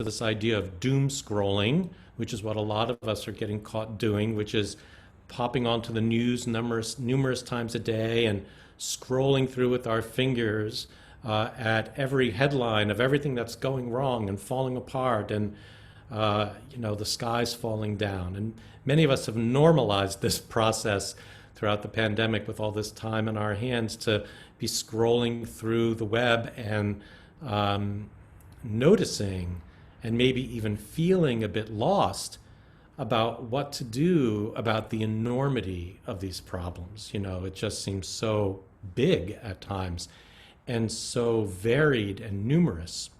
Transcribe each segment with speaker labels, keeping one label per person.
Speaker 1: this idea of doom scrolling, which is what a lot of us are getting caught doing, which is popping onto the news numerous times a day and scrolling through with our fingers at every headline of everything that's going wrong and falling apart, and the sky's falling down. And many of us have normalized this process throughout the pandemic with all this time in our hands to be scrolling through the web and noticing and maybe even feeling a bit lost about what to do about the enormity of these problems. It just seems so big at times and so varied and numerous.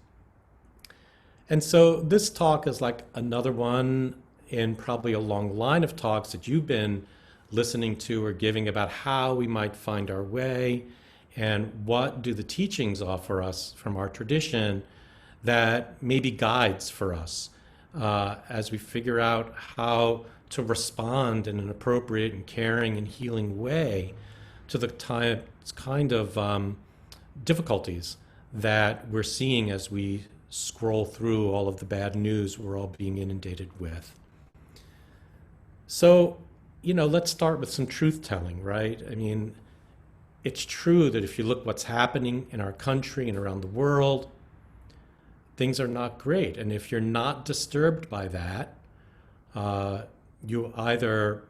Speaker 1: And so this talk is like another one in probably a long line of talks that you've been listening to or giving about how we might find our way and what do the teachings offer us from our tradition that may be guides for us as we figure out how to respond in an appropriate and caring and healing way to the kind of difficulties that we're seeing as we scroll through all of the bad news we're all being inundated with. So, let's start with some truth telling, right? I mean, it's true that if you look what's happening in our country and around the world, things are not great. And if you're not disturbed by that, you either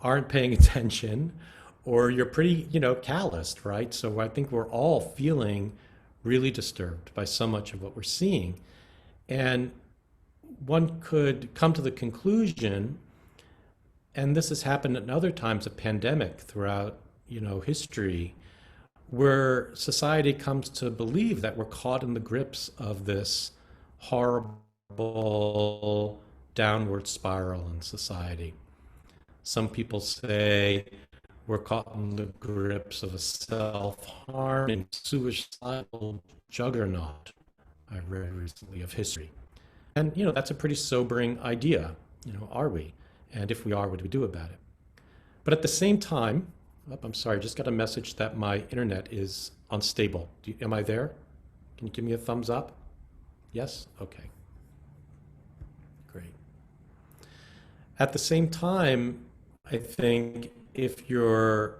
Speaker 1: aren't paying attention or you're pretty, calloused, right? So I think we're all feeling really disturbed by so much of what we're seeing. And one could come to the conclusion, and this has happened at other times of pandemic throughout, history, where society comes to believe that we're caught in the grips of this horrible downward spiral in society. Some people say we're caught in the grips of a self-harming, suicidal juggernaut I read recently of history. And, that's a pretty sobering idea. Are we? And if we are, what do we do about it? But at the same time, I'm sorry, I just got a message that my internet is unstable. Am I there? Can you give me a thumbs up? Yes? Okay. Great. At the same time, I think if you're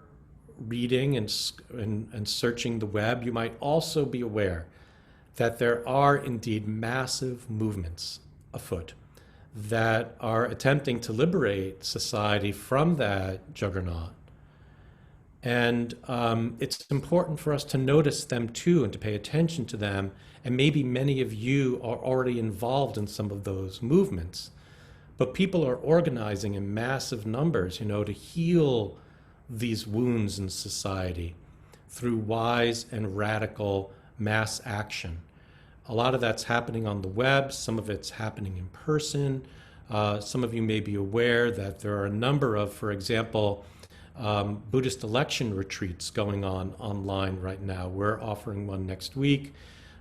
Speaker 1: reading and searching the web, you might also be aware that there are indeed massive movements afoot that are attempting to liberate society from that juggernaut. And it's important for us to notice them too and to pay attention to them. And maybe many of you are already involved in some of those movements. But people are organizing in massive numbers, to heal these wounds in society through wise and radical mass action. A lot of that's happening on the web. Some of it's happening in person. Some of you may be aware that there are a number of, for example, Buddhist election retreats going on online right now. We're offering one next week.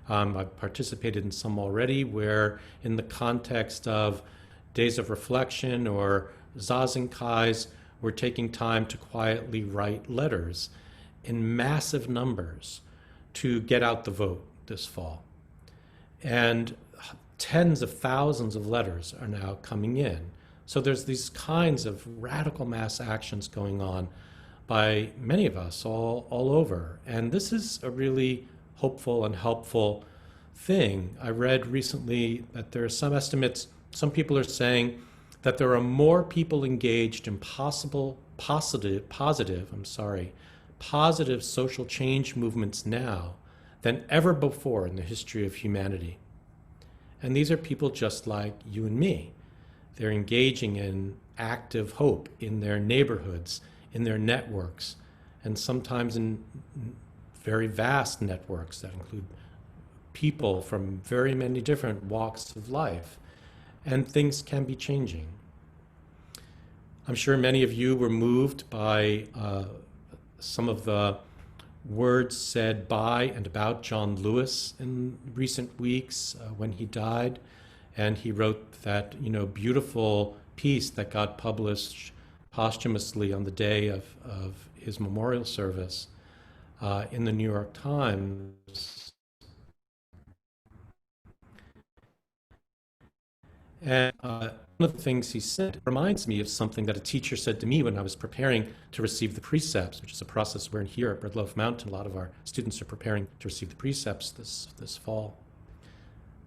Speaker 1: I've participated in some already where in the context of days of reflection or zazenkais, we're taking time to quietly write letters in massive numbers to get out the vote this fall. And tens of thousands of letters are now coming in. So there's these kinds of radical mass actions going on by many of us all over. And this is a really hopeful and helpful thing. I read recently that there are some estimates, some people are saying that there are more people engaged in positive social change movements now than ever before in the history of humanity. And these are people just like you and me. They're engaging in active hope in their neighborhoods, in their networks, and sometimes in very vast networks that include people from very many different walks of life. And things can be changing. I'm sure many of you were moved by some of the words said by and about John Lewis in recent weeks when he died. And he wrote that, beautiful piece that got published posthumously on the day of his memorial service in the New York Times. And one of the things he said reminds me of something that a teacher said to me when I was preparing to receive the precepts, which is a process where here at Red Loaf Mountain, a lot of our students are preparing to receive the precepts this fall.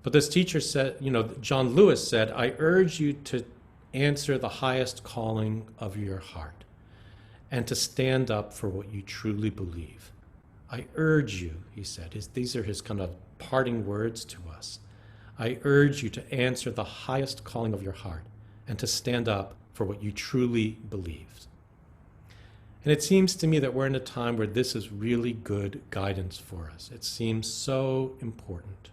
Speaker 1: But this teacher said, John Lewis said, I urge you to answer the highest calling of your heart and to stand up for what you truly believe. I urge you, he said, these are his kind of parting words to us. I urge you to answer the highest calling of your heart and to stand up for what you truly believe. And it seems to me that we're in a time where this is really good guidance for us. It seems so important.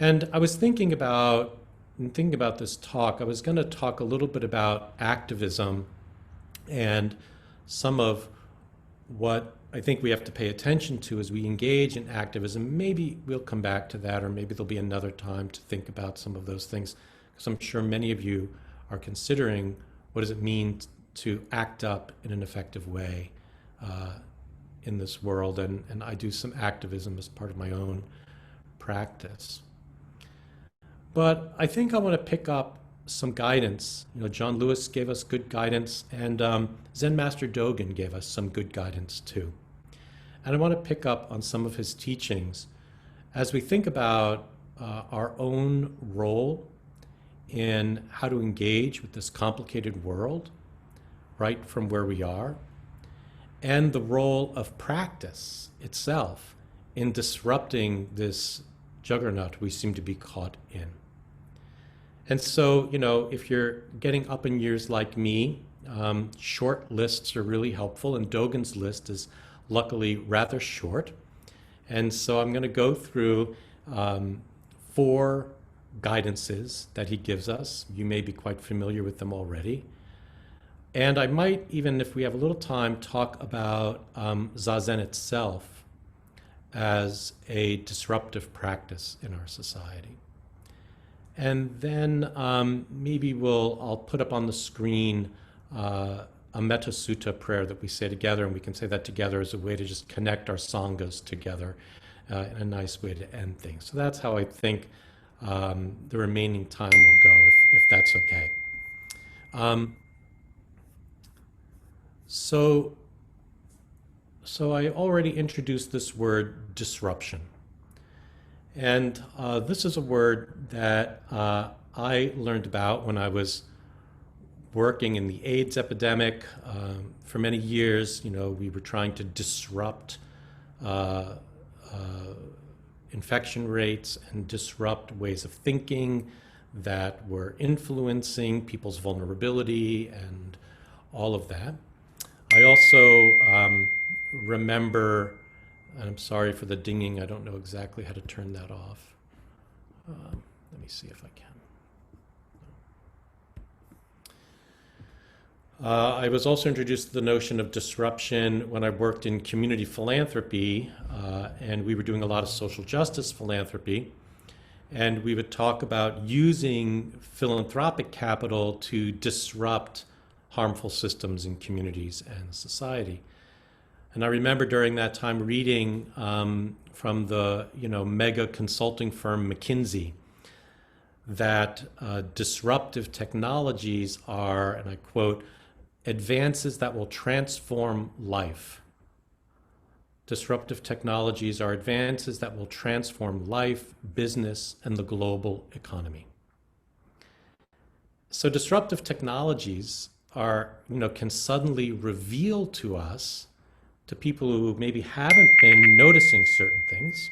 Speaker 1: And I was thinking about this talk, I was going to talk a little bit about activism and some of what I think we have to pay attention to as we engage in activism. Maybe we'll come back to that, or maybe there'll be another time to think about some of those things, because I'm sure many of you are considering what does it mean to act up in an effective way in this world, and I do some activism as part of my own practice. But I think I want to pick up some guidance. John Lewis gave us good guidance, and Zen Master Dogen gave us some good guidance too. And I want to pick up on some of his teachings as we think about our own role in how to engage with this complicated world, right from where we are, and the role of practice itself in disrupting this juggernaut we seem to be caught in. And so, if you're getting up in years like me, short lists are really helpful, and Dogen's list is luckily rather short. And so I'm going to go through 4 guidances that he gives us. You may be quite familiar with them already. And I might even, if we have a little time, talk about Zazen itself as a disruptive practice in our society. And then maybe I'll put up on the screen a Metta Sutta prayer that we say together, and we can say that together as a way to just connect our sanghas together in a nice way to end things. So that's how I think the remaining time will go, if that's okay. So I already introduced this word disruption. And this is a word that I learned about when I was working in the AIDS epidemic. For many years, we were trying to disrupt infection rates and disrupt ways of thinking that were influencing people's vulnerability and all of that. I also remember, and I'm sorry for the dinging, I don't know exactly how to turn that off. Let me see if I can. I was also introduced to the notion of disruption when I worked in community philanthropy, and we were doing a lot of social justice philanthropy. And we would talk about using philanthropic capital to disrupt harmful systems in communities and society. And I remember during that time reading from the mega consulting firm McKinsey that disruptive technologies are, and I quote, advances that will transform life. Disruptive technologies are advances that will transform life, business, and the global economy. So disruptive technologies are, can suddenly reveal to us, to people who maybe haven't been noticing certain things,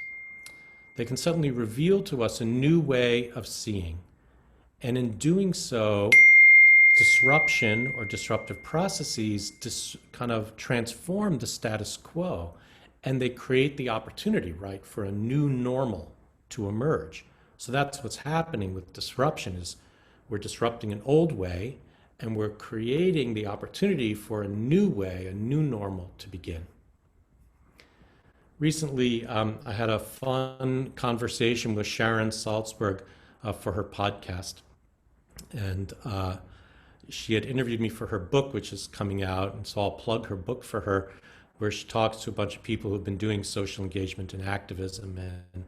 Speaker 1: they can suddenly reveal to us a new way of seeing. And in doing so, disruption or disruptive processes kind of transform the status quo, and they create the opportunity, right, for a new normal to emerge. So that's what's happening with disruption, is we're disrupting an old way, and we're creating the opportunity for a new way, a new normal to begin. Recently, I had a fun conversation with Sharon Salzberg for her podcast. And she had interviewed me for her book, which is coming out. And so I'll plug her book for her, where she talks to a bunch of people who've been doing social engagement and activism and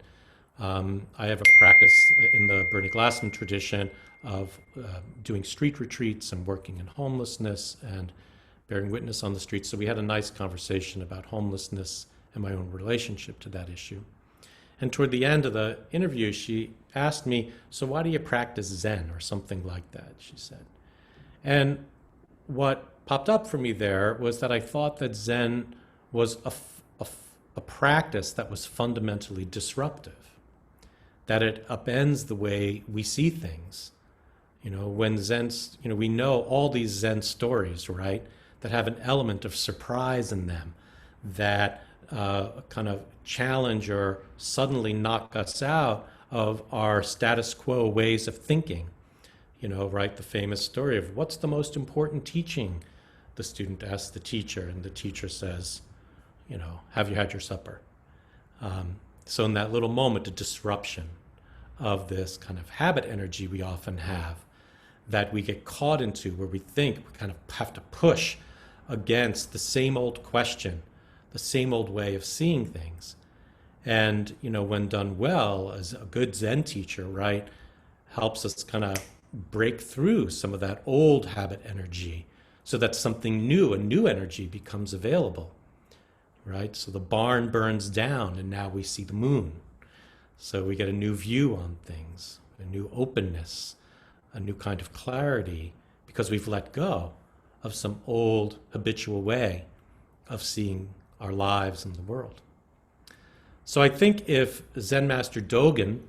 Speaker 1: I have a practice in the Bernie Glassman tradition of doing street retreats and working in homelessness and bearing witness on the streets. So we had a nice conversation about homelessness and my own relationship to that issue. And toward the end of the interview, she asked me, "So why do you practice Zen?" or something like that, she said. And what popped up for me there was that I thought that Zen was a practice that was fundamentally disruptive, that it upends the way we see things. When Zen, we know all these Zen stories, right, that have an element of surprise in them, that kind of challenge or suddenly knock us out of our status quo ways of thinking. Right, the famous story of what's the most important teaching? The student asks the teacher, and the teacher says, have you had your supper? So in that little moment, a disruption of this kind of habit energy we often have that we get caught into, where we think we kind of have to push against the same old question, the same old way of seeing things. And, when done well, as a good Zen teacher, right, helps us kind of break through some of that old habit energy so that something new, a new energy becomes available, right? So the barn burns down and now we see the moon. So we get a new view on things, a new openness, a new kind of clarity, because we've let go of some old habitual way of seeing our lives and the world. So I think if Zen Master Dogen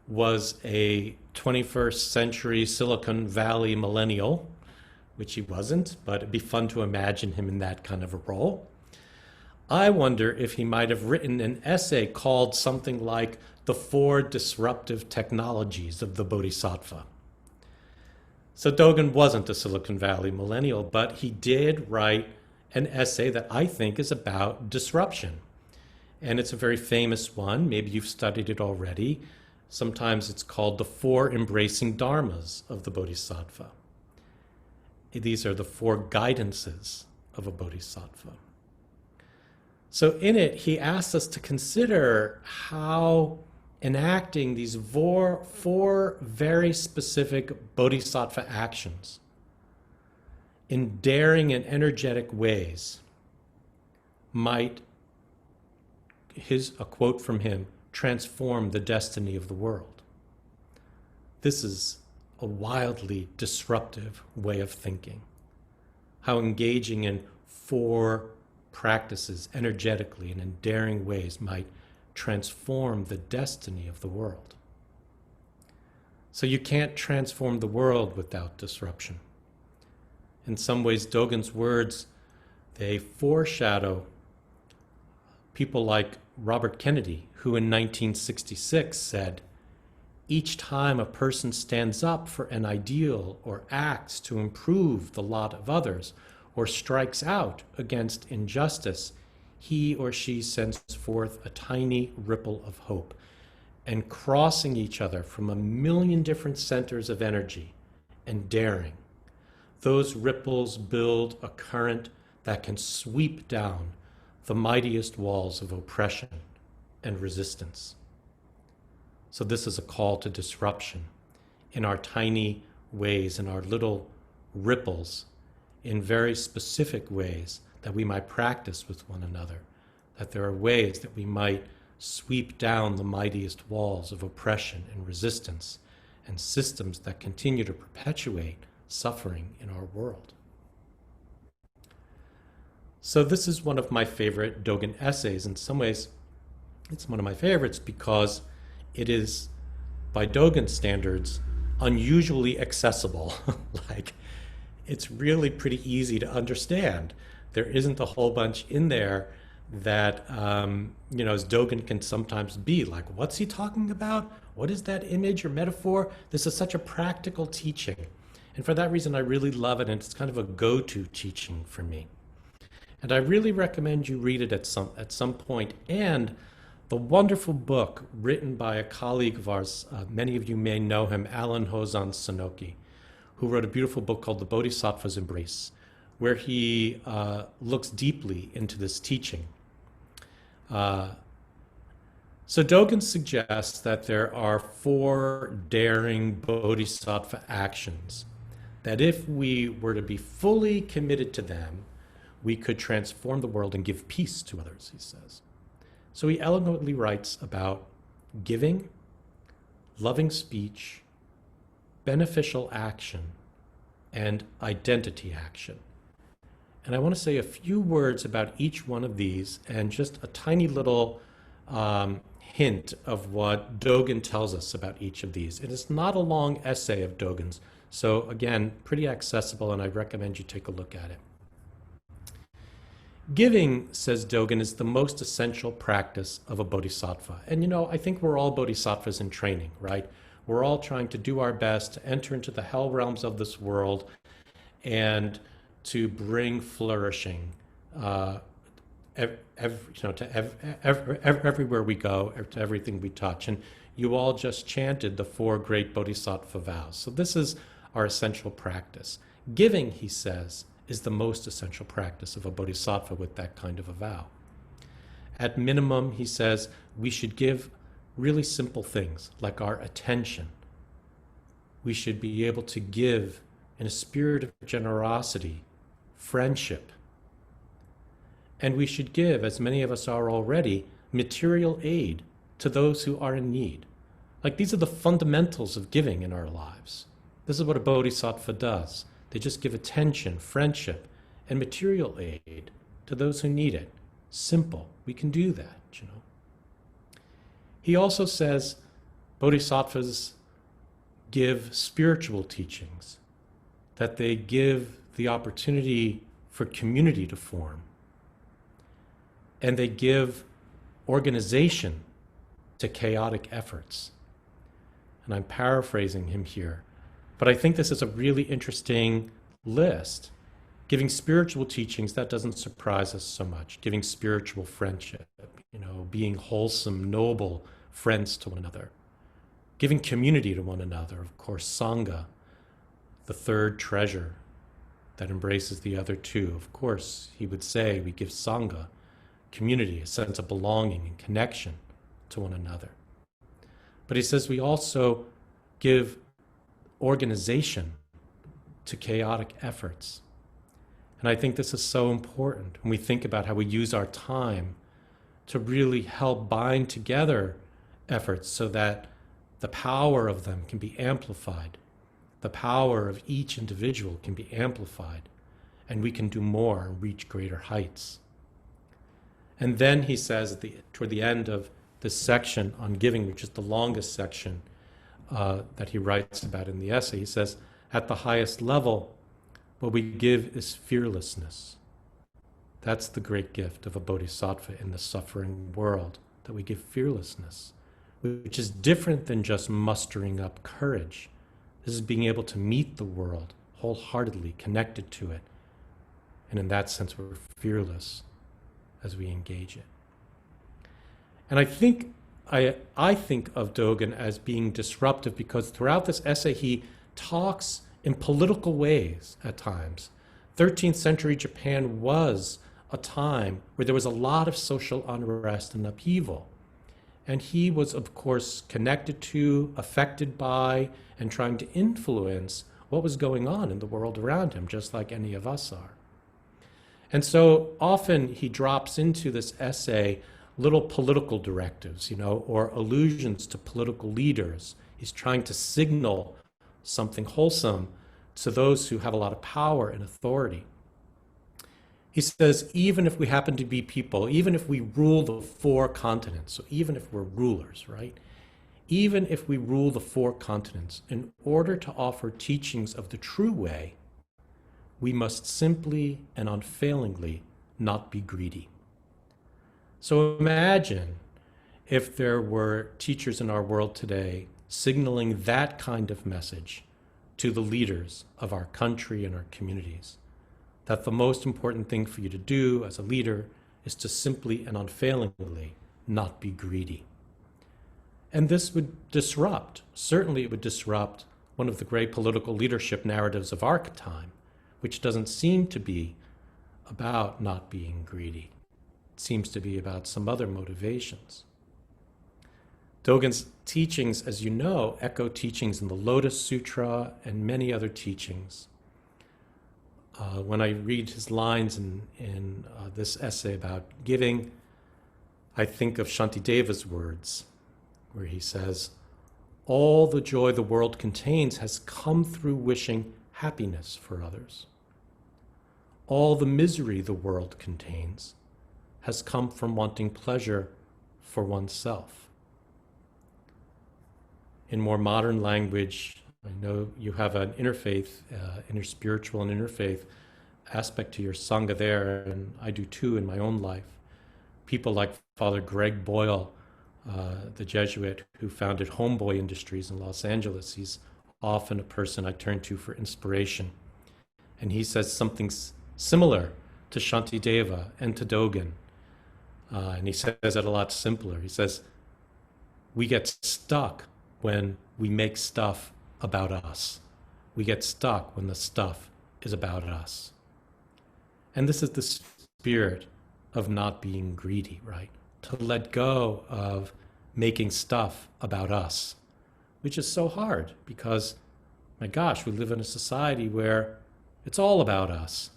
Speaker 1: was a 21st century Silicon Valley millennial, which he wasn't, but it'd be fun to imagine him in that kind of a role, I wonder if he might have written an essay called something like The Four Disruptive Technologies of the Bodhisattva. So Dogen wasn't a Silicon Valley millennial, but he did write an essay that I think is about disruption. And it's a very famous one. Maybe you've studied it already. Sometimes it's called The Four Embracing Dharmas of the Bodhisattva. These are the four guidances of a bodhisattva. So in it, he asks us to consider how enacting these four very specific bodhisattva actions in daring and energetic ways might, a quote from him, transform the destiny of the world. This is a wildly disruptive way of thinking. How engaging in four practices energetically and in daring ways might transform the destiny of the world. So you can't transform the world without disruption. In some ways, Dogen's words, they foreshadow people like Robert Kennedy, who in 1966 said, "Each time a person stands up for an ideal or acts to improve the lot of others or strikes out against injustice, he or she sends forth a tiny ripple of hope, and crossing each other from a million different centers of energy and daring, those ripples build a current that can sweep down the mightiest walls of oppression and resistance." So this is a call to disruption in our tiny ways, in our little ripples, in very specific ways that we might practice with one another, that there are ways that we might sweep down the mightiest walls of oppression and resistance and systems that continue to perpetuate suffering in our world. So this is one of my favorite Dogen essays. In some ways, it's one of my favorites because it is, by Dogen standards, unusually accessible. Like, it's really pretty easy to understand. There isn't a whole bunch in there that, as Dogen can sometimes be, like, what's he talking about? What is that image or metaphor? This is such a practical teaching. And for that reason, I really love it, and it's kind of a go-to teaching for me. And I really recommend you read it at some point. And the wonderful book written by a colleague of ours, many of you may know him, Alan Hozan Sonoki, who wrote a beautiful book called The Bodhisattva's Embrace, where he looks deeply into this teaching. So Dogen suggests that there are four daring bodhisattva actions that if we were to be fully committed to them, we could transform the world and give peace to others, he says. So he eloquently writes about giving, loving speech, beneficial action, and identity action. And I want to say a few words about each one of these and just a tiny little hint of what Dogen tells us about each of these. It is not a long essay of Dogen's, so again, pretty accessible, and I recommend you take a look at it. Giving, says Dogen, is the most essential practice of a bodhisattva. And you know, I think we're all bodhisattvas in training, right? We're all trying to do our best to enter into the hell realms of this world and to bring flourishing to everywhere we go, to everything we touch. And you all just chanted the four great bodhisattva vows. So this is our essential practice. Giving, he says, is the most essential practice of a bodhisattva with that kind of a vow. At minimum, he says, we should give really simple things like our attention. We should be able to give in a spirit of generosity, friendship. And we should give, as many of us are already, material aid to those who are in need. Like, these are the fundamentals of giving in our lives. This is what a bodhisattva does. They just give attention, friendship, and material aid to those who need it. Simple. We can do that, you know. He also says bodhisattvas give spiritual teachings, that they give the opportunity for community to form, and they give organization to chaotic efforts. And I'm paraphrasing him here, but I think this is a really interesting list. Giving spiritual teachings, that doesn't surprise us so much. Giving spiritual friendship, you know, being wholesome, noble friends to one another. Giving community to one another, of course, Sangha, the third treasure that embraces the other two. Of course, he would say we give Sangha, community, a sense of belonging and connection to one another. But he says we also give organization to chaotic efforts. And I think this is so important when we think about how we use our time to really help bind together efforts so that the power of them can be amplified. The power of each individual can be amplified, and we can do more and reach greater heights. And then he says toward the end of this section on giving, which is the longest section that he writes about in the essay, he says, at the highest level, what we give is fearlessness. That's the great gift of a bodhisattva in the suffering world, that we give fearlessness, which is different than just mustering up courage. This is being able to meet the world wholeheartedly, connected to it. And in that sense, we're fearless as we engage it. And I think of Dogen as being disruptive because throughout this essay, he talks in political ways at times. 13th century Japan was a time where there was a lot of social unrest and upheaval. And he was, of course, connected to, affected by, and trying to influence what was going on in the world around him, just like any of us are. And so often he drops into this essay little political directives, or allusions to political leaders. He's trying to signal something wholesome to those who have a lot of power and authority. He says, even if we happen to be people, even if we rule the four continents, so even if we're rulers, right? Even if we rule the four continents, in order to offer teachings of the true way, we must simply and unfailingly not be greedy. So imagine if there were teachers in our world today signaling that kind of message to the leaders of our country and our communities, that the most important thing for you to do as a leader is to simply and unfailingly not be greedy. And this would certainly it would disrupt one of the great political leadership narratives of our time, which doesn't seem to be about not being greedy. It seems to be about some other motivations. Dogen's teachings, as you know, echo teachings in the Lotus Sutra and many other teachings. When I read his lines in this essay about giving, I think of Shantideva's words, where he says, "All the joy the world contains has come through wishing happiness for others. All the misery the world contains has come from wanting pleasure for oneself." In more modern language, I know you have an interfaith, interspiritual and interfaith aspect to your Sangha there, and I do too in my own life. People like Father Greg Boyle, the Jesuit who founded Homeboy Industries in Los Angeles. He's often a person I turn to for inspiration. And he says something similar to Shantideva and to Dogen. And he says it a lot simpler. He says, we get stuck when we make stuff about us. We get stuck when the stuff is about us. And this is the spirit of not being greedy, right? To let go of making stuff about us, which is so hard because, my gosh, we live in a society where it's all about us.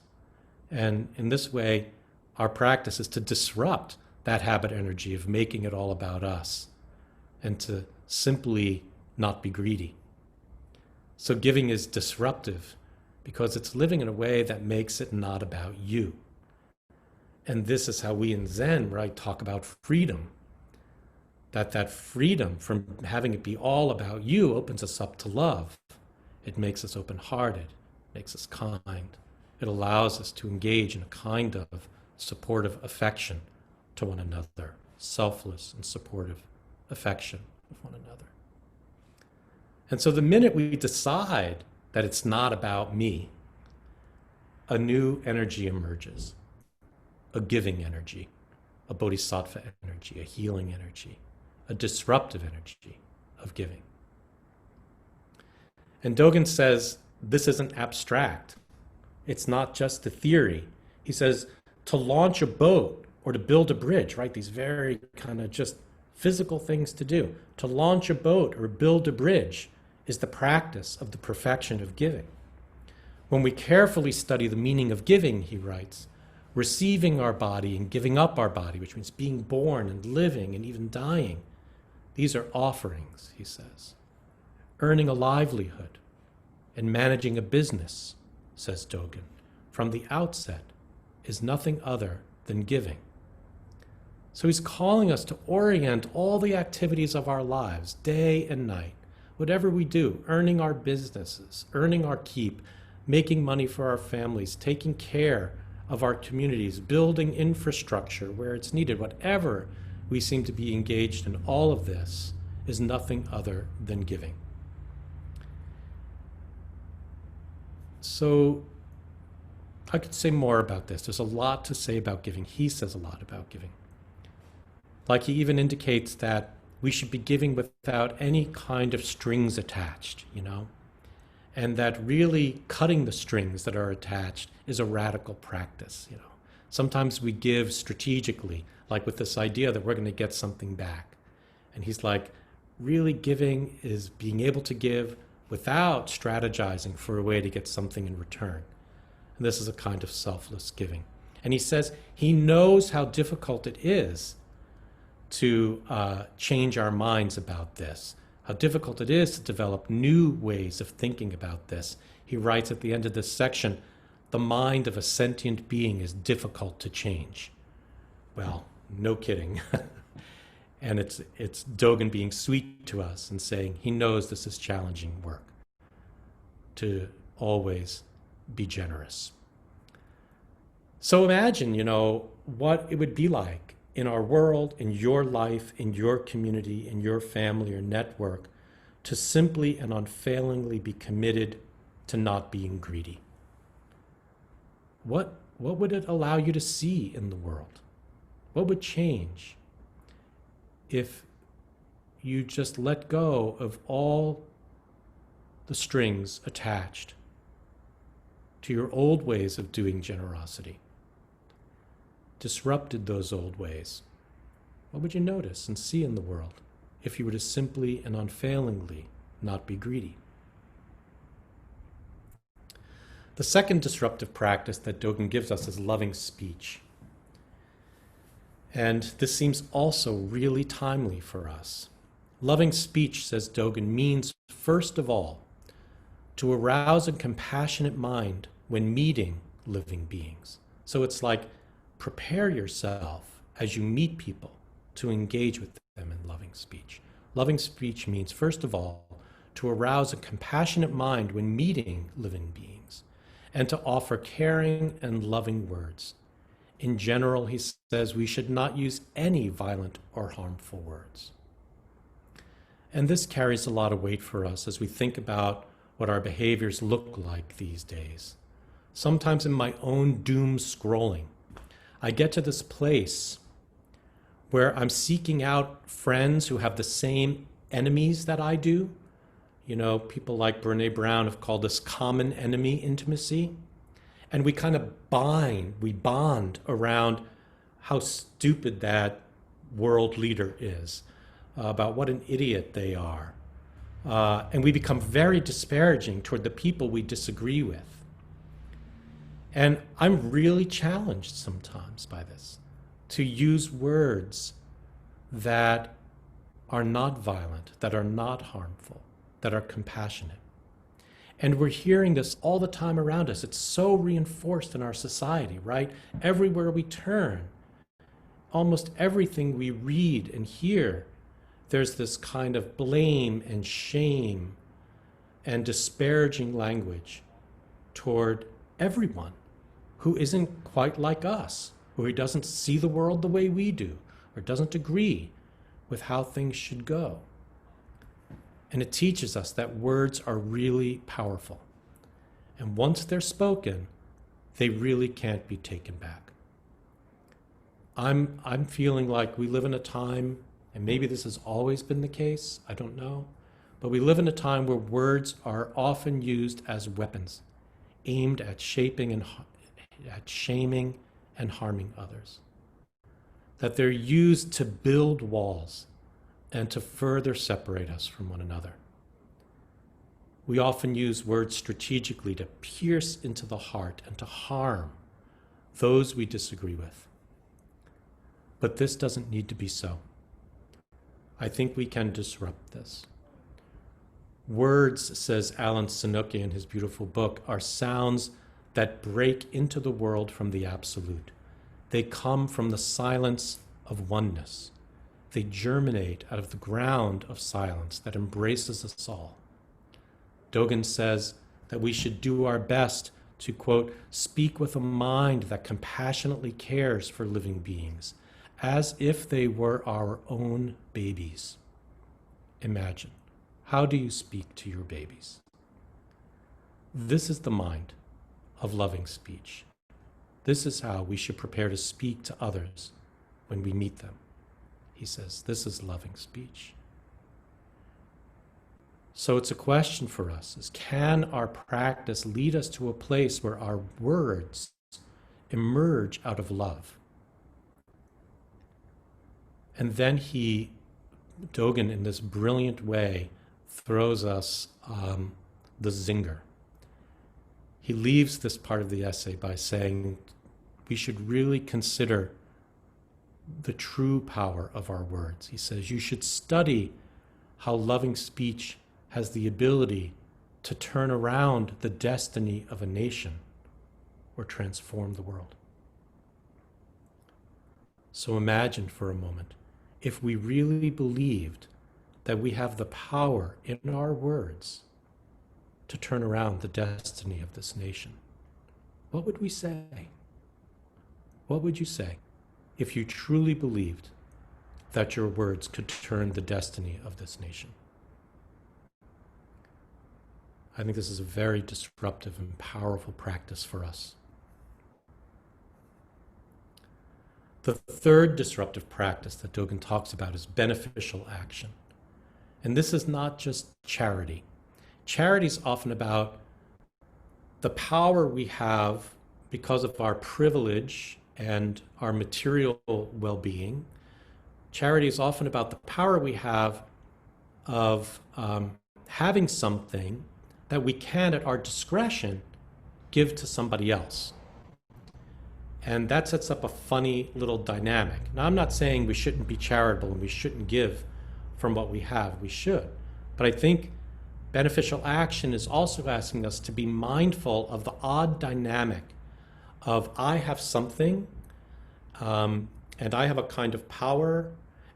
Speaker 1: And in this way, our practice is to disrupt that habit energy of making it all about us and to simply not be greedy. So giving is disruptive because it's living in a way that makes it not about you. And this is how we in Zen, right, talk about freedom. That freedom from having it be all about you opens us up to love. It makes us open-hearted, makes us kind. It allows us to engage in a kind of supportive affection to one another, selfless and supportive affection of one another. And so the minute we decide that it's not about me, a new energy emerges, a giving energy, a bodhisattva energy, a healing energy, a disruptive energy of giving. And Dogen says this isn't abstract. It's not just a theory. He says to launch a boat or to build a bridge, right? These very kind of just physical things to do. To launch a boat or build a bridge is the practice of the perfection of giving. When we carefully study the meaning of giving, he writes, receiving our body and giving up our body, which means being born and living and even dying, these are offerings, he says. Earning a livelihood and managing a business, says Dogen, from the outset is nothing other than giving. So he's calling us to orient all the activities of our lives, day and night, whatever we do, earning our businesses, earning our keep, making money for our families, taking care of our communities, building infrastructure where it's needed, whatever we seem to be engaged in, all of this is nothing other than giving. So I could say more about this. There's a lot to say about giving. He says a lot about giving. Like he even indicates that we should be giving without any kind of strings attached, and that really cutting the strings that are attached is a radical practice, Sometimes we give strategically, like with this idea that we're going to get something back. And he's like, really giving is being able to give without strategizing for a way to get something in return. And this is a kind of selfless giving. And he says he knows how difficult it is to change our minds about this, how difficult it is to develop new ways of thinking about this. He writes at the end of this section, the mind of a sentient being is difficult to change. Well, no kidding. And it's Dogen being sweet to us and saying he knows this is challenging work, to always be generous. So imagine, what it would be like in our world, in your life, in your community, in your family or network, to simply and unfailingly be committed to not being greedy. What would it allow you to see in the world? What would change if you just let go of all the strings attached to your old ways of doing generosity, disrupted those old ways? What would you notice and see in the world? if you were to simply and unfailingly not be greedy. The second disruptive practice that Dogen gives us is loving speech. And this seems also really timely for us. Loving speech, says Dogen, means, first of all, to arouse a compassionate mind when meeting living beings. So it's like prepare yourself as you meet people to engage with them in loving speech. Loving speech means, first of all, to arouse a compassionate mind when meeting living beings, and to offer caring and loving words. In general, he says, we should not use any violent or harmful words. And this carries a lot of weight for us as we think about what our behaviors look like these days. Sometimes in my own doom scrolling, I get to this place where I'm seeking out friends who have the same enemies that I do. You know, people like Brene Brown have called this common enemy intimacy. And we kind of bond around how stupid that world leader is, about what an idiot they are. And we become very disparaging toward the people we disagree with. And I'm really challenged sometimes by this, to use words that are not violent, that are not harmful, that are compassionate. And we're hearing this all the time around us. It's so reinforced in our society, right? Everywhere we turn, almost everything we read and hear, there's this kind of blame and shame and disparaging language toward everyone who isn't quite like us, who doesn't see the world the way we do, or doesn't agree with how things should go. And it teaches us that words are really powerful. And once they're spoken, they really can't be taken back. I'm feeling like we live in a time, and maybe this has always been the case, I don't know, but we live in a time where words are often used as weapons, aimed at shaming and harming others. That they're used to build walls and to further separate us from one another. We often use words strategically to pierce into the heart and to harm those we disagree with. But this doesn't need to be so. I think we can disrupt this. Words, says Alan Seneca in his beautiful book, are sounds that break into the world from the absolute. They come from the silence of oneness. They germinate out of the ground of silence that embraces us all. Dogen says that we should do our best to, quote, speak with a mind that compassionately cares for living beings, as if they were our own babies. Imagine, how do you speak to your babies? This is the mind of loving speech. This is how we should prepare to speak to others when we meet them. He says, this is loving speech. So it's a question for us, is can our practice lead us to a place where our words emerge out of love? And then Dogen, in this brilliant way, throws us the zinger. He leaves this part of the essay by saying we should really consider the true power of our words. He says, you should study how loving speech has the ability to turn around the destiny of a nation or transform the world. So imagine for a moment, if we really believed that we have the power in our words to turn around the destiny of this nation, what would we say? What would you say if you truly believed that your words could turn the destiny of this nation? I think this is a very disruptive and powerful practice for us. The third disruptive practice that Dogen talks about is beneficial action. And this is not just charity. Charity is often about the power we have because of our privilege and our material well-being. Charity is often about the power we have of having something that we can, at our discretion, give to somebody else. And that sets up a funny little dynamic. Now, I'm not saying we shouldn't be charitable and we shouldn't give from what we have. We should. But I think beneficial action is also asking us to be mindful of the odd dynamic of I have something, and I have a kind of power,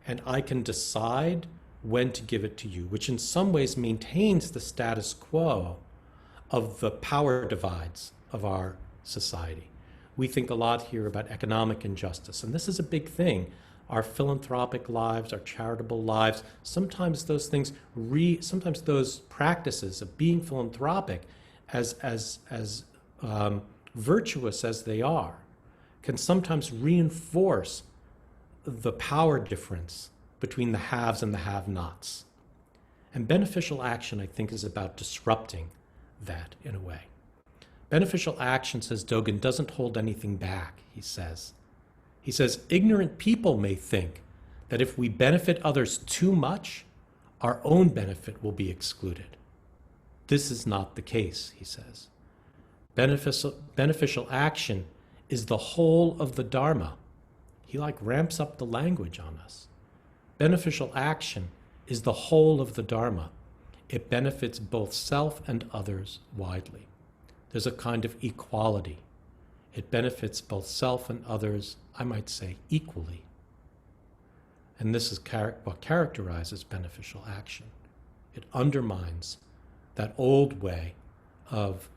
Speaker 1: and I can decide when to give it to you, which in some ways maintains the status quo of the power divides of our society. We think a lot here about economic injustice, and this is a big thing. Our philanthropic lives, our charitable lives, sometimes those things, sometimes those practices of being philanthropic, as virtuous as they are, can sometimes reinforce the power difference between the haves and the have-nots. And beneficial action, I think, is about disrupting that in a way. Beneficial action, says Dogen, doesn't hold anything back, he says. He says, ignorant people may think that if we benefit others too much, our own benefit will be excluded. This is not the case, he says. Beneficial action is the whole of the Dharma. He ramps up the language on us. Beneficial action is the whole of the Dharma. It benefits both self and others widely. There's a kind of equality. It benefits both self and others, I might say, equally. And this is what characterizes beneficial action. It undermines that old way of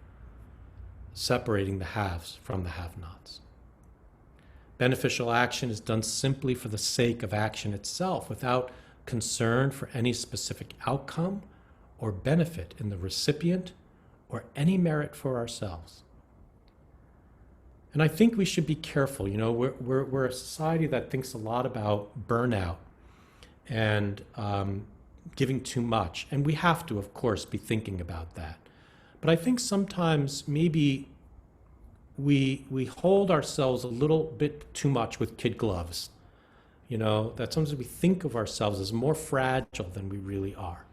Speaker 1: separating the haves from the have-nots. Beneficial action is done simply for the sake of action itself, without concern for any specific outcome or benefit in the recipient or any merit for ourselves. And I think we should be careful. You know, we're a society that thinks a lot about burnout and giving too much. And we have to, of course, be thinking about that. But I think sometimes maybe we hold ourselves a little bit too much with kid gloves. You know, that sometimes we think of ourselves as more fragile than we really are.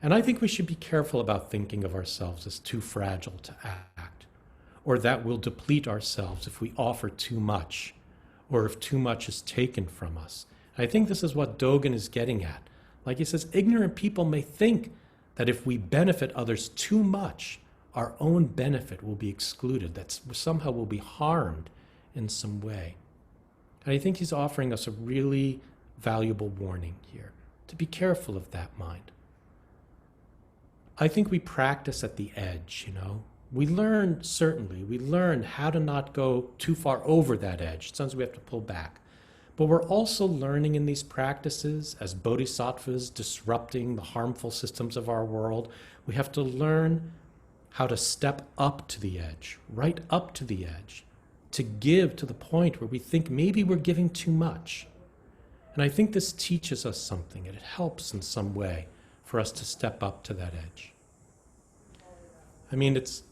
Speaker 1: And I think we should be careful about thinking of ourselves as too fragile to act, or that we'll deplete ourselves if we offer too much, or if too much is taken from us. And I think this is what Dogen is getting at. Like he says, ignorant people may think that if we benefit others too much, our own benefit will be excluded, that somehow will be harmed in some way. And I think he's offering us a really valuable warning here, to be careful of that mind. I think we practice at the edge, you know. We learn how to not go too far over that edge. Sometimes we have to pull back. But we're also learning in these practices, as bodhisattvas disrupting the harmful systems of our world, we have to learn how to step up to the edge, right up to the edge, to give to the point where we think maybe we're giving too much. And I think this teaches us something, and it helps in some way for us to step up to that edge. I mean, it's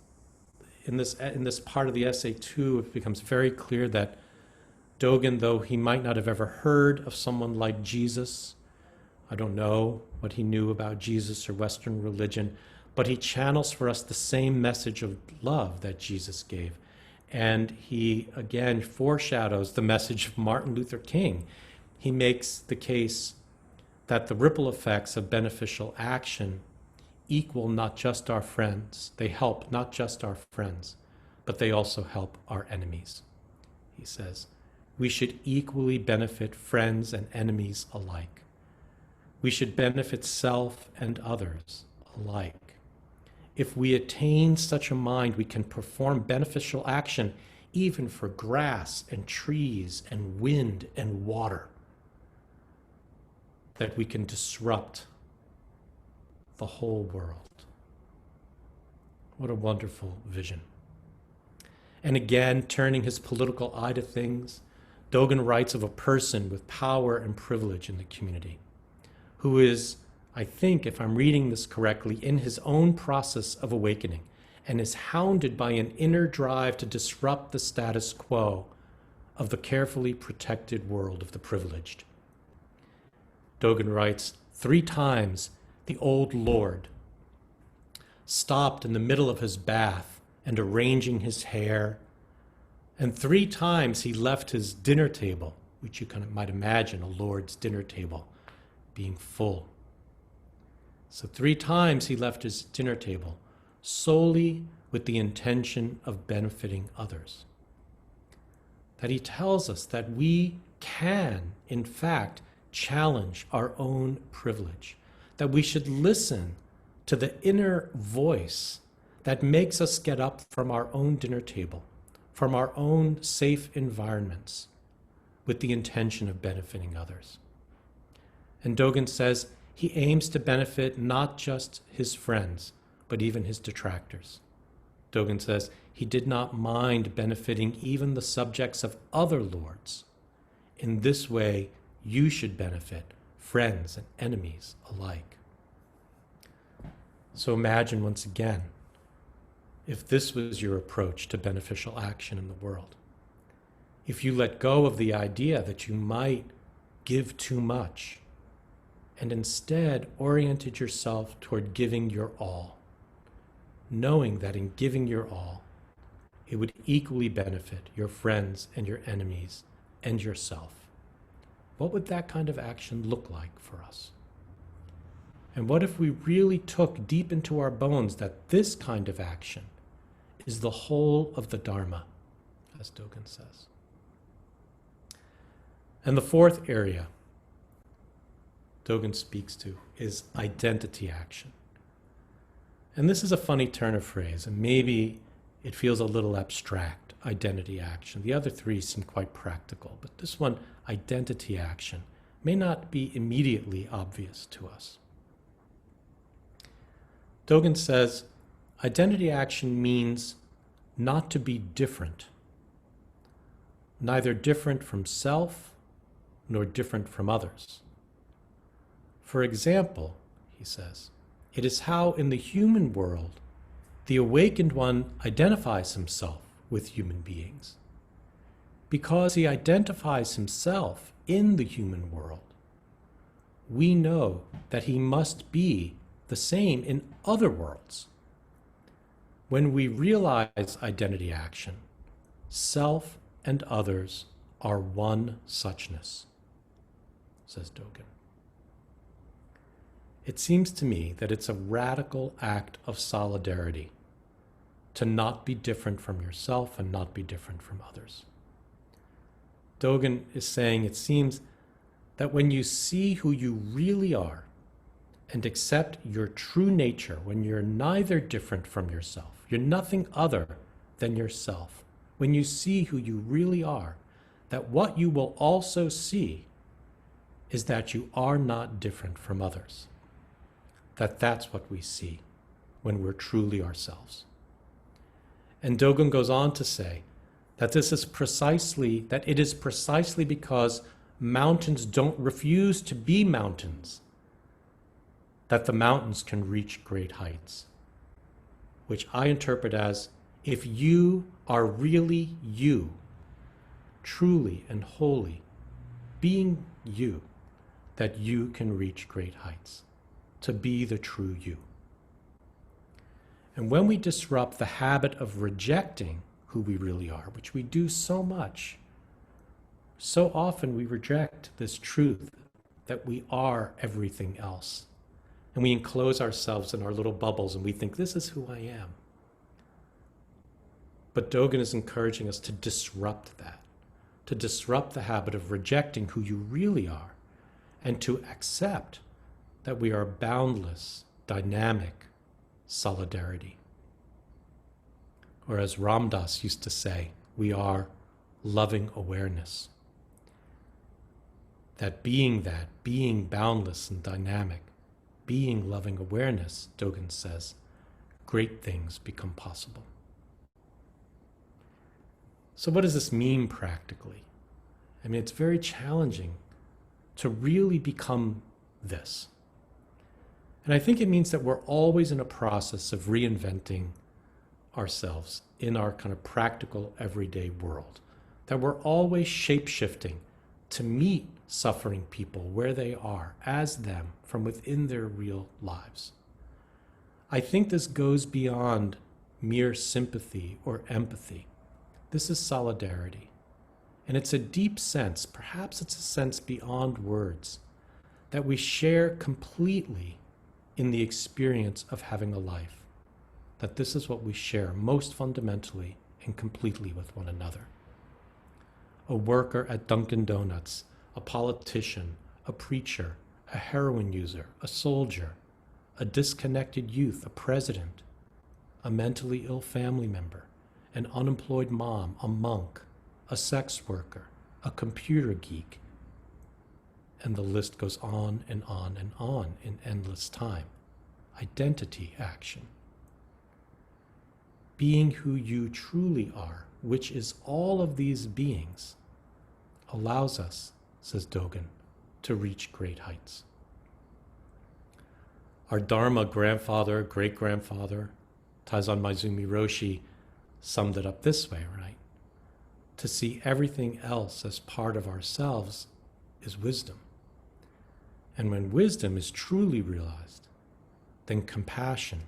Speaker 1: in this part of the essay too, it becomes very clear that Dogen, though he might not have ever heard of someone like Jesus, I don't know what he knew about Jesus or Western religion, but he channels for us the same message of love that Jesus gave. And he, again, foreshadows the message of Martin Luther King. He makes the case that the ripple effects of beneficial action equal not just our friends. They help not just our friends, but they also help our enemies. He says, we should equally benefit friends and enemies alike. We should benefit self and others alike. If we attain such a mind, we can perform beneficial action even for grass and trees and wind and water, that we can disrupt the whole world. What a wonderful vision. And again, turning his political eye to things, Dogen writes of a person with power and privilege in the community, who is, I think, if I'm reading this correctly, in his own process of awakening, and is hounded by an inner drive to disrupt the status quo of the carefully protected world of the privileged. Dogen writes, 3 times the old lord, stopped in the middle of his bath and arranging his hair, and 3 times he left his dinner table, which you kind of might imagine a lord's dinner table being full. So 3 times he left his dinner table solely with the intention of benefiting others. That he tells us that we can, in fact, challenge our own privilege, that we should listen to the inner voice that makes us get up from our own dinner table, from our own safe environments, with the intention of benefiting others. And Dogen says he aims to benefit not just his friends, but even his detractors. Dogen says he did not mind benefiting even the subjects of other lords. In this way, you should benefit friends and enemies alike. So imagine once again, if this was your approach to beneficial action in the world. If you let go of the idea that you might give too much and instead oriented yourself toward giving your all, knowing that in giving your all, it would equally benefit your friends and your enemies and yourself. What would that kind of action look like for us? And what if we really took deep into our bones that this kind of action is the whole of the Dharma, as Dogen says? And the 4th area Dogen speaks to is identity action. And this is a funny turn of phrase, and maybe it feels a little abstract, identity action. The other 3 seem quite practical, but this one, identity action, may not be immediately obvious to us. Dogen says, identity action means not to be different, neither different from self nor different from others. For example, he says, it is how in the human world the awakened one identifies himself with human beings. Because he identifies himself in the human world, we know that he must be the same in other worlds. When we realize identity action, self and others are one suchness, says Dogen. It seems to me that it's a radical act of solidarity to not be different from yourself and not be different from others. Dogen is saying it seems that when you see who you really are and accept your true nature, when you're neither different from yourself, you're nothing other than yourself, when you see who you really are, that what you will also see is that you are not different from others. That's what we see when we're truly ourselves. And Dogen goes on to say that it is precisely because mountains don't refuse to be mountains that the mountains can reach great heights, which I interpret as, if you are really you, truly and wholly, being you, that you can reach great heights, to be the true you. And when we disrupt the habit of rejecting who we really are, which we do so much, so often we reject this truth that we are everything else. And we enclose ourselves in our little bubbles and we think, this is who I am. But Dogen is encouraging us to disrupt that, to disrupt the habit of rejecting who you really are, and to accept that we are boundless, dynamic solidarity. Or as Ram Dass used to say, we are loving awareness. That being boundless and dynamic, being loving awareness, Dogen says, great things become possible. So what does this mean practically? I mean, it's very challenging to really become this. And I think it means that we're always in a process of reinventing ourselves in our kind of practical, everyday world. That we're always shape-shifting to meet suffering people where they are, as them, from within their real lives. I think this goes beyond mere sympathy or empathy. This is solidarity. And it's a deep sense, perhaps it's a sense beyond words, that we share completely in the experience of having a life. That this is what we share most fundamentally and completely with one another. A worker at Dunkin' Donuts, a politician, a preacher, a heroin user, a soldier, a disconnected youth, a president, a mentally ill family member, an unemployed mom, a monk, a sex worker, a computer geek, and the list goes on and on and on in endless time. Identity action. Being who you truly are, which is all of these beings, allows us, says Dogen, to reach great heights. Our Dharma grandfather, great-grandfather, Taizan Maizumi Roshi, summed it up this way, right? To see everything else as part of ourselves is wisdom. And when wisdom is truly realized, then compassion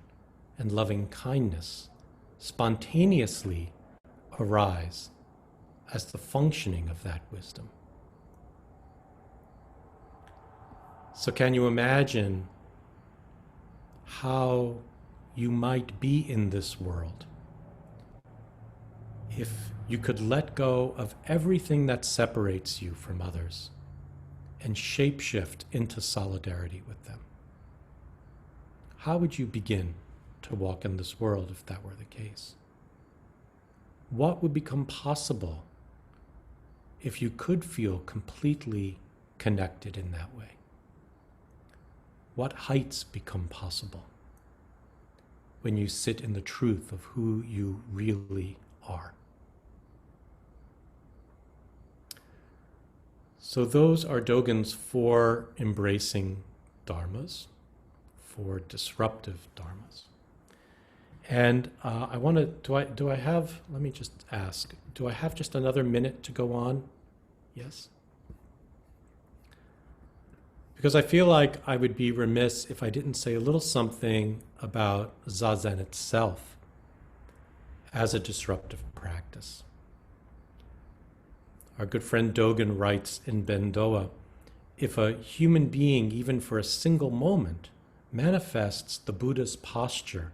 Speaker 1: and loving kindness spontaneously arise as the functioning of that wisdom. So can you imagine how you might be in this world if you could let go of everything that separates you from others and shapeshift into solidarity with them? How would you begin to walk in this world if that were the case? What would become possible if you could feel completely connected in that way? What heights become possible when you sit in the truth of who you really are? So those are Dogen's 4 embracing dharmas, 4 disruptive dharmas. And I want to, do I have, let me just ask, do I have just another minute to go on? Yes? Because I feel like I would be remiss if I didn't say a little something about Zazen itself as a disruptive practice. Our good friend Dogen writes in Bendoa, if a human being, even for a single moment, manifests the Buddha's posture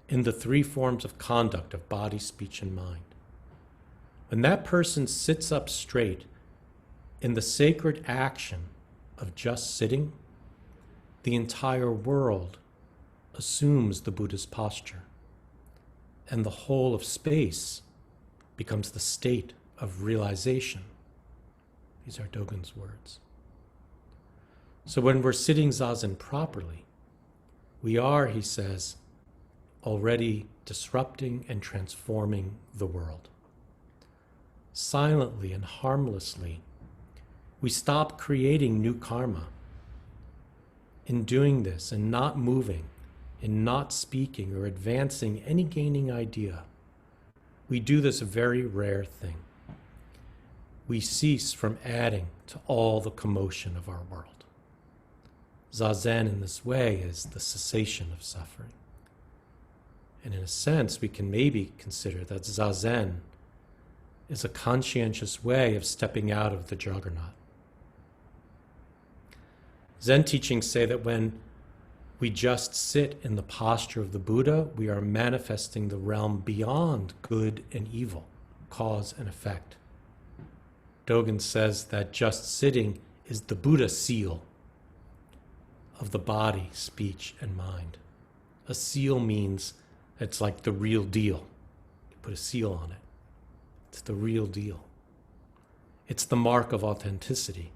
Speaker 1: in the 3 forms of conduct of body, speech, and mind, when that person sits up straight in the sacred action of just sitting, the entire world assumes the Buddha's posture, and the whole of space becomes the state of realization. These are Dogen's words. So when we're sitting Zazen properly, we are, he says, already disrupting and transforming the world. Silently and harmlessly, we stop creating new karma. In doing this and not moving, in not speaking or advancing any gaining idea, we do this very rare thing. We cease from adding to all the commotion of our world. Zazen in this way is the cessation of suffering. And in a sense, we can maybe consider that Zazen is a conscientious way of stepping out of the juggernaut. Zen teachings say that when we just sit in the posture of the Buddha, we are manifesting the realm beyond good and evil, cause and effect. Dogen says that just sitting is the Buddha seal of the body, speech, and mind. A seal means it's like the real deal. You put a seal on it. It's the real deal. It's the mark of authenticity.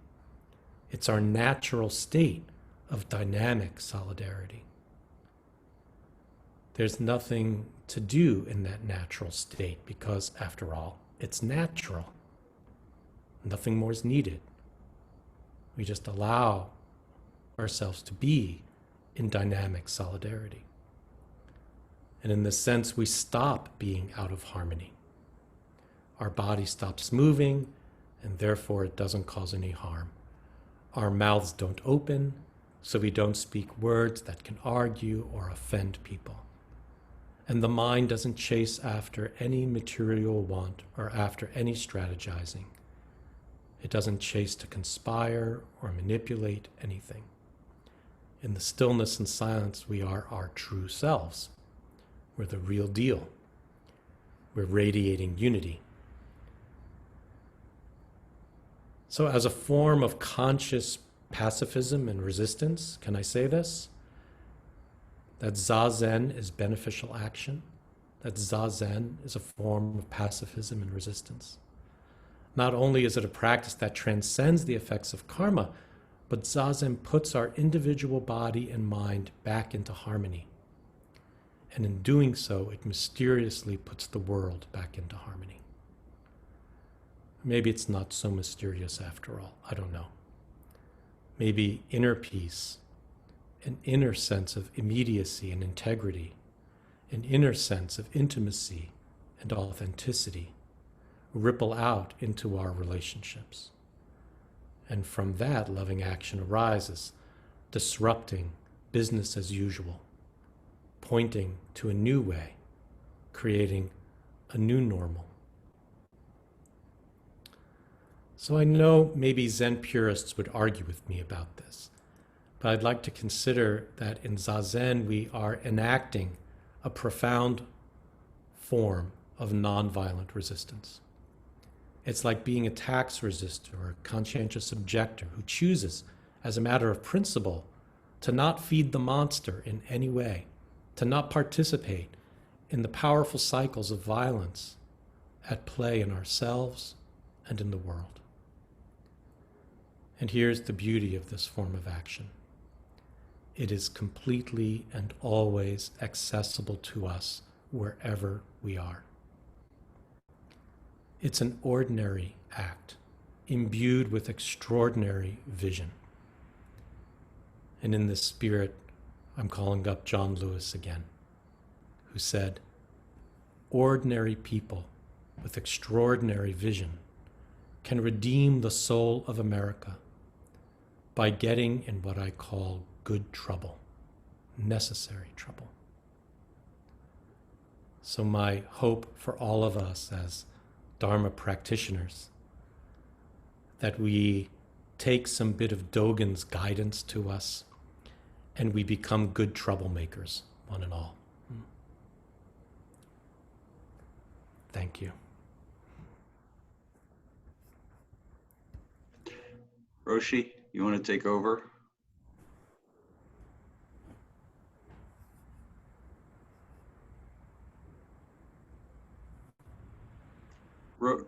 Speaker 1: It's our natural state of dynamic solidarity. There's nothing to do in that natural state because, after all, it's natural. Nothing more is needed. We just allow ourselves to be in dynamic solidarity. And in this sense, we stop being out of harmony. Our body stops moving, and therefore it doesn't cause any harm. Our mouths don't open, so we don't speak words that can argue or offend people. And the mind doesn't chase after any material want or after any strategizing. It doesn't chase to conspire or manipulate anything. In the stillness and silence, we are our true selves. We're the real deal. We're radiating unity. So as a form of conscious pacifism and resistance, can I say this? That Zazen is beneficial action, that Zazen is a form of pacifism and resistance. Not only is it a practice that transcends the effects of karma, but Zazen puts our individual body and mind back into harmony. And in doing so, it mysteriously puts the world back into harmony. Maybe it's not so mysterious after all, I don't know. Maybe inner peace, an inner sense of immediacy and integrity, an inner sense of intimacy and authenticity ripple out into our relationships. And from that, loving action arises, disrupting business as usual, pointing to a new way, creating a new normal. So I know maybe Zen purists would argue with me about this, but I'd like to consider that in Zazen we are enacting a profound form of nonviolent resistance. It's like being a tax resistor or a conscientious objector who chooses, as a matter of principle, to not feed the monster in any way, to not participate in the powerful cycles of violence at play in ourselves and in the world. And here's the beauty of this form of action. It is completely and always accessible to us wherever we are. It's an ordinary act, imbued with extraordinary vision. And in this spirit, I'm calling up John Lewis again, who said, ordinary people with extraordinary vision can redeem the soul of America by getting in what I call good trouble, necessary trouble. So my hope for all of us as Dharma practitioners, that we take some bit of Dogen's guidance to us and we become good troublemakers, one and all. Thank you.
Speaker 2: Roshi, you want to take over?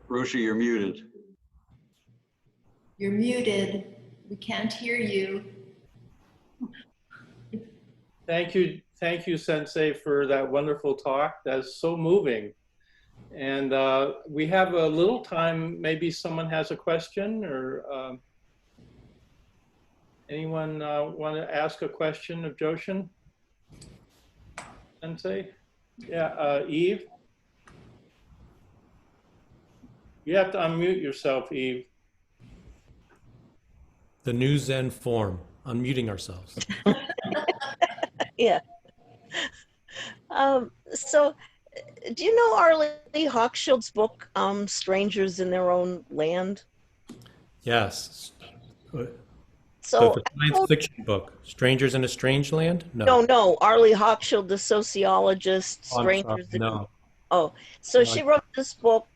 Speaker 2: Roshi, you're muted.
Speaker 3: You're muted. We can't hear you.
Speaker 4: Thank you, Sensei, for that wonderful talk. That's so moving. And we have a little time. Maybe someone has a question, or anyone want to ask a question of Joshin? Sensei? Yeah, Eve? You have to unmute yourself, Eve.
Speaker 1: The new Zen form, unmuting ourselves.
Speaker 5: Yeah. So, do you know Arlie Hochschild's book, Strangers in Their Own Land?
Speaker 1: Yes.
Speaker 5: So
Speaker 1: The science fiction book, Strangers in a Strange Land?
Speaker 5: No, Arlie Hochschild, the sociologist, Strangers.
Speaker 1: No.
Speaker 5: Oh, so she wrote this book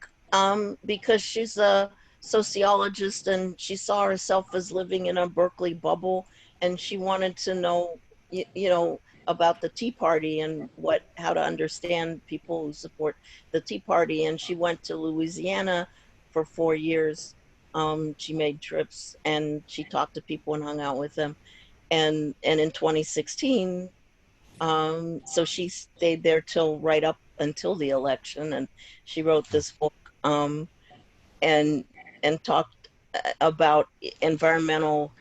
Speaker 5: because she's a sociologist and she saw herself as living in a Berkeley bubble, and she wanted to know, you know, about the Tea Party and how to understand people who support the Tea Party. And she went to Louisiana for 4 years. She made trips and she talked to people and hung out with them. And in 2016, so she stayed there till right up until the election, and she wrote this book and talked about environmental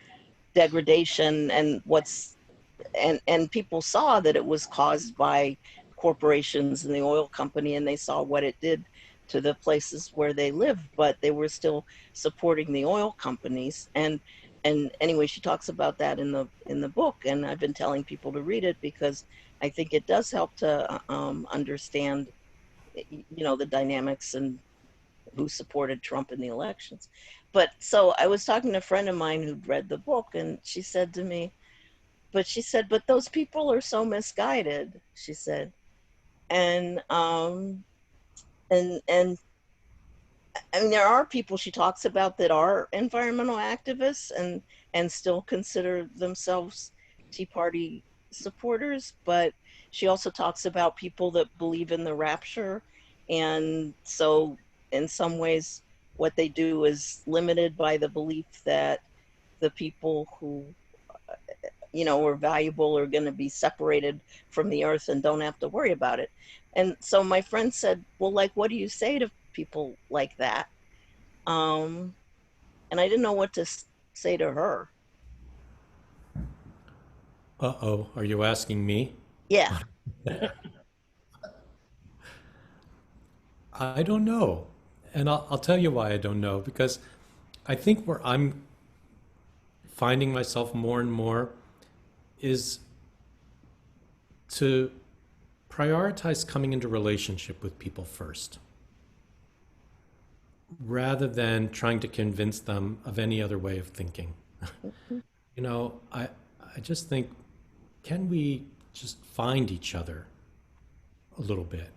Speaker 5: degradation and people saw that it was caused by corporations and the oil company, and they saw what it did to the places where they lived, but they were still supporting the oil companies. And and anyway, she talks about that in the book, and I've been telling people to read it because I think it does help to understand, the dynamics and who supported Trump in the elections. But so I was talking to a friend of mine who'd read the book, and she said to me, but those people are so misguided, she said. And and I mean, there are people she talks about that are environmental activists and still consider themselves Tea Party supporters, but she also talks about people that believe in the rapture, and so in some ways what they do is limited by the belief that the people who are valuable are going to be separated from the earth and don't have to worry about it. And so my friend said, well, like, what do you say to people like that? And I didn't know what to say to her.
Speaker 1: Uh-oh, are you asking me?
Speaker 5: Yeah.
Speaker 1: I don't know. And I'll tell you why I don't know, because I think where I'm finding myself more and more is to prioritize coming into relationship with people first, rather than trying to convince them of any other way of thinking. I just think, can we just find each other a little bit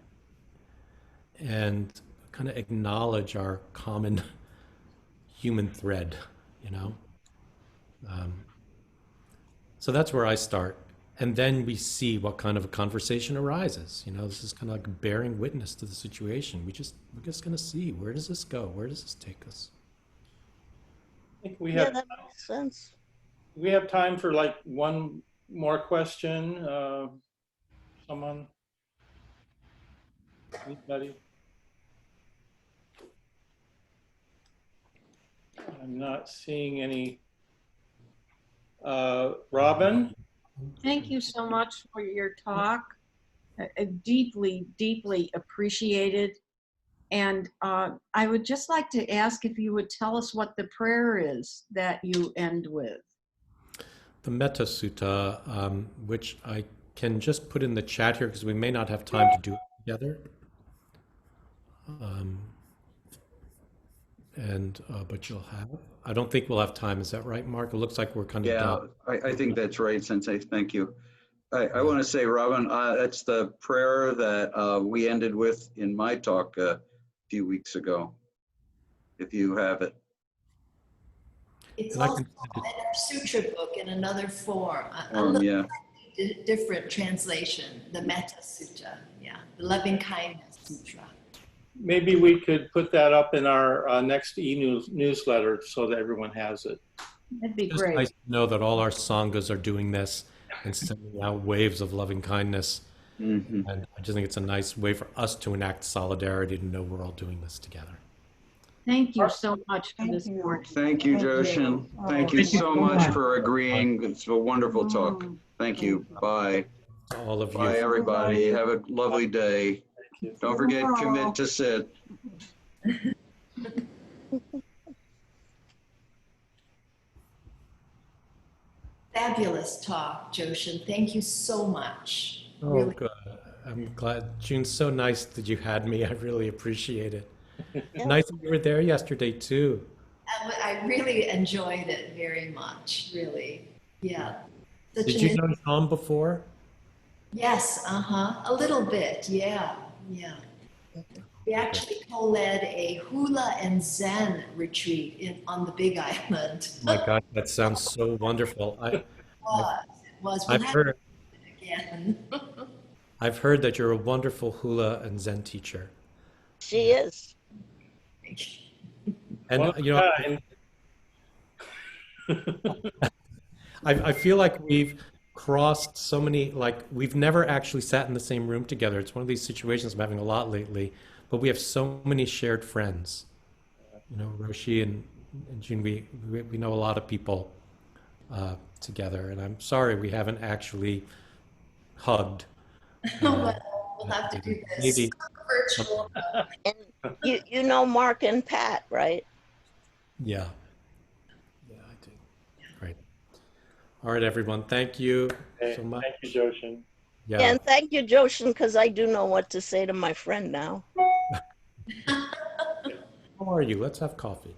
Speaker 1: and kind of acknowledge our common human thread, you know? So that's where I start. And then we see what kind of a conversation arises. This is kind of like bearing witness to the situation. We're just going to see, where does this go? Where does this take us?
Speaker 4: I think
Speaker 5: Yeah, that makes sense.
Speaker 4: we have time for like one more question. Someone? Anybody? I'm not seeing any. Robin?
Speaker 6: Thank you so much for your talk. Deeply, deeply appreciated. And I would just like to ask if you would tell us what the prayer is that you end with.
Speaker 1: The Metta Sutta, which I can just put in the chat here because we may not have time to do it together. But you'll have. I don't think we'll have time. Is that right, Mark? It looks like we're kind of done.
Speaker 2: I think that's right, Sensei. Thank you. I want to say, Robin, that's the prayer that we ended with in my talk a few weeks ago, if you have it.
Speaker 3: It's
Speaker 1: And I
Speaker 3: also
Speaker 1: can
Speaker 3: in our sutra book in another form.
Speaker 2: Yeah.
Speaker 3: Different translation, the Metta Sutta, the Loving Kindness Sutra.
Speaker 4: Maybe we could put that up in our next newsletter so that everyone has it.
Speaker 6: That'd be
Speaker 1: It's
Speaker 6: great.
Speaker 1: nice to know that all our sanghas are doing this and sending out waves of loving kindness.
Speaker 2: Mm-hmm.
Speaker 1: And I just think it's a nice way for us to enact solidarity, to know we're all doing this together.
Speaker 6: Thank you so much for this morning.
Speaker 2: Thank you, Joshin. Thank you so much for agreeing. It's a wonderful talk. Thank you. Bye.
Speaker 1: To all of you.
Speaker 2: Bye, everybody. Have a lovely day. Don't forget, commit to sit.
Speaker 3: Fabulous talk, Joshin. Thank you so much.
Speaker 1: Oh,
Speaker 3: Really.
Speaker 1: good. I'm glad. June, so nice that you had me. I really appreciate it.
Speaker 5: Yeah.
Speaker 1: Nice that you were there yesterday, too.
Speaker 3: I really enjoyed it very much, really. Yeah. Such
Speaker 1: Did
Speaker 3: an
Speaker 1: you know Tom before?
Speaker 3: Yes, a little bit, yeah. We actually co-led a hula and Zen retreat on the Big Island.
Speaker 1: Oh my God, that sounds so wonderful.
Speaker 3: It was. We'll
Speaker 1: I've
Speaker 3: have
Speaker 1: heard,
Speaker 3: it again.
Speaker 1: I've heard that you're a wonderful hula and Zen teacher.
Speaker 5: She is.
Speaker 1: And,
Speaker 4: Well,
Speaker 1: you know, I feel like we've crossed so many, like we've never actually sat in the same room together. It's one of these situations I'm having a lot lately, but we have so many shared friends. You know, Roshi and June, we know a lot of people together, and I'm sorry we haven't actually hugged.
Speaker 3: Well, we'll have to do this
Speaker 1: Maybe.
Speaker 3: virtual.
Speaker 5: And you know Mark and Pat, right?
Speaker 1: Yeah. Yeah, I do. All right, everyone. Thank you
Speaker 4: Okay,
Speaker 1: so much.
Speaker 4: thank you, Joshin.
Speaker 1: Yeah.
Speaker 5: And thank you, Joshin, because I do know what to say to my friend now.
Speaker 1: How are you? Let's have coffee.